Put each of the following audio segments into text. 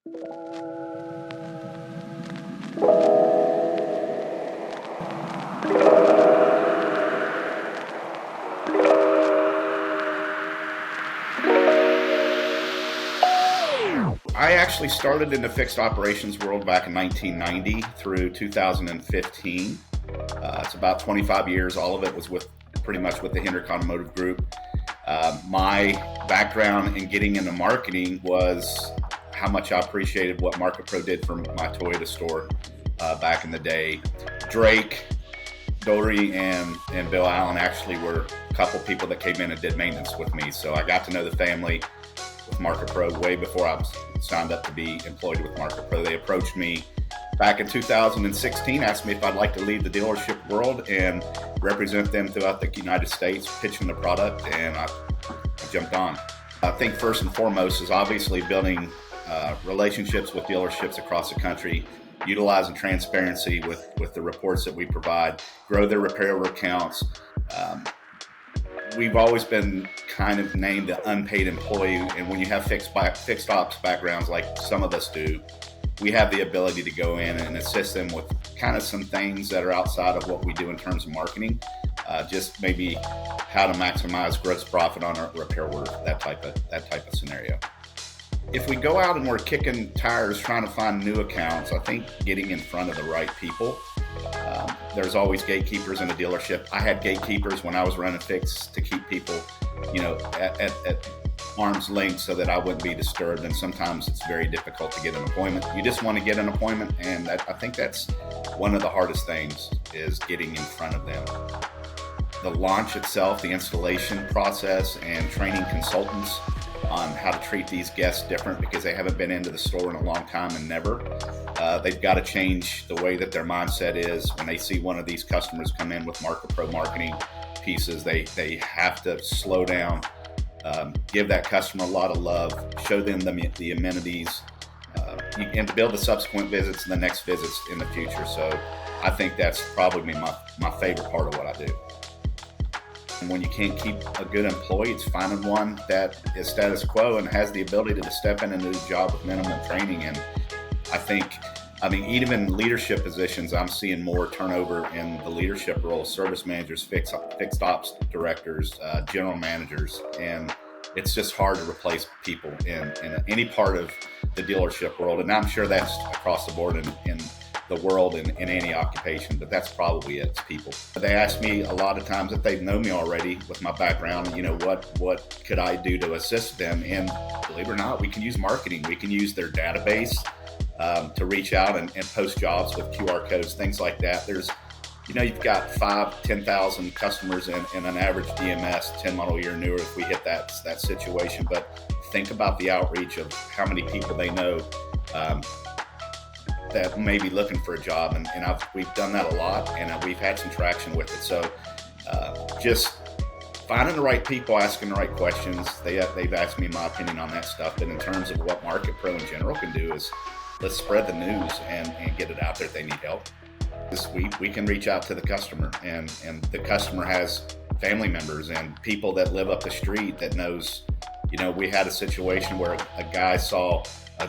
I actually started in the fixed operations world back in 1990 through 2015. It's about 25 years. All of it was pretty much with the Hendrick Automotive Group. My background in getting into marketing was how much I appreciated what MarketPro did for my Toyota store back in the day. Drake, Dory, and Bill Allen actually were a couple people that came in and did maintenance with me. So I got to know the family with MarketPro way before I was signed up to be employed with MarketPro. They approached me back in 2016, asked me if I'd like to leave the dealership world and represent them throughout the United States, pitching the product, and I jumped on. I think first and foremost is obviously building relationships with dealerships across the country, utilizing transparency with the reports that we provide, grow their repair accounts. We've always been kind of named the unpaid employee, and when you have fixed ops backgrounds like some of us do, we have the ability to go in and assist them with kind of some things that are outside of what we do in terms of marketing, just maybe how to maximize gross profit on our repair work, that type of scenario. If we go out and we're kicking tires trying to find new accounts, I think getting in front of the right people. There's always gatekeepers in a dealership. I had gatekeepers when I was running fix to keep people, at arm's length so that I wouldn't be disturbed. And sometimes it's very difficult to get an appointment. You just want to get an appointment, and I think that's one of the hardest things is getting in front of them. The launch itself, the installation process, and training consultants on how to treat these guests different because they haven't been into the store in a long time and never. They've got to change the way that their mindset is when they see one of these customers come in with MarketPro marketing pieces. They have to slow down, give that customer a lot of love, show them the amenities, and to build the subsequent visits and the next visits in the future. So I think that's probably my favorite part of what I do. And when you can't keep a good employee, it's finding one that is status quo and has the ability to step in and do the job with minimum training. And even in leadership positions, I'm seeing more turnover in the leadership role, service managers, fixed ops directors, general managers, and it's just hard to replace people in any part of the dealership world. And I'm sure that's across the board in the world in any occupation, but that's probably it, it's people. They ask me a lot of times if they know me already with my background, what could I do to assist them? And believe it or not, we can use marketing. We can use their database to reach out and post jobs with QR codes, things like that. There's, you've got 10,000 customers in an average DMS, 10 model year newer if we hit that situation. But think about the outreach of how many people they know that may be looking for a job, and we've done that a lot, and we've had some traction with it. So just finding the right people, asking the right questions. They've asked me my opinion on that stuff, but in terms of what MarketPro in general can do is let's spread the news and get it out there if they need help. We can reach out to the customer, and the customer has family members and people that live up the street that knows. We had a situation where a guy saw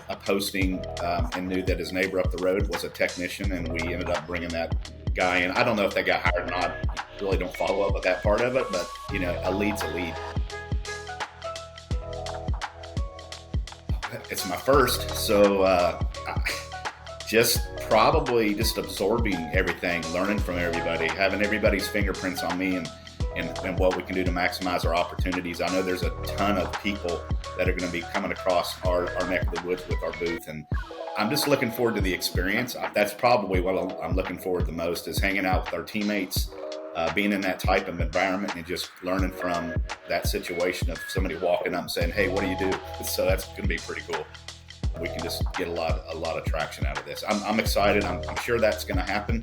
a posting and knew that his neighbor up the road was a technician, and we ended up bringing that guy in. I don't know if they got hired or not. Really don't follow up with that part of it, but a lead's a lead. It's my first, so just absorbing everything, learning from everybody, having everybody's fingerprints on me and what we can do to maximize our opportunities. I know there's a ton of people that are going to be coming across our neck of the woods with our booth, and I'm just looking forward to the experience. That's probably what I'm looking forward the most, is hanging out with our teammates, being in that type of environment and just learning from that situation of somebody walking up and saying, "Hey, what do you do?" So that's going to be pretty cool. We can just get a lot of traction out of this. I'm excited. I'm sure that's going to happen.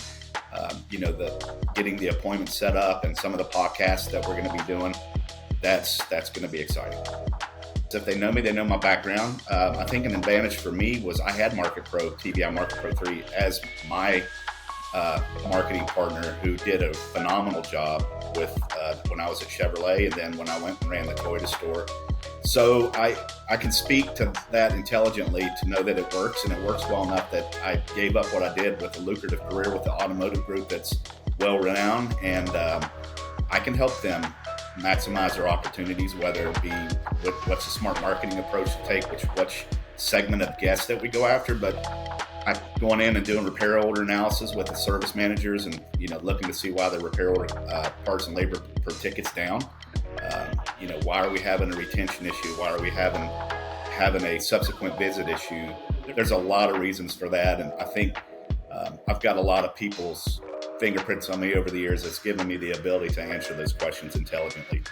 Getting the appointment set up and some of the podcasts that we're going to be doing, that's going to be exciting. So if they know me, they know my background. I think an advantage for me was I had TVI MarketPro3 as my marketing partner, who did a phenomenal job with when I was at Chevrolet, and then when I went and ran the Toyota store. So I can speak to that intelligently to know that it works, and it works well enough that I gave up what I did with a lucrative career with the automotive group that's well renowned, and I can help them maximize their opportunities, whether it be what's a smart marketing approach to take, which segment of guests that we go after, but I going in and doing repair order analysis with the service managers, and looking to see why the repair order parts and labor per ticket's down. Why are we having a retention issue? Why are we having a subsequent visit issue? There's a lot of reasons for that, and I think I've got a lot of people's fingerprints on me over the years that's given me the ability to answer those questions intelligently.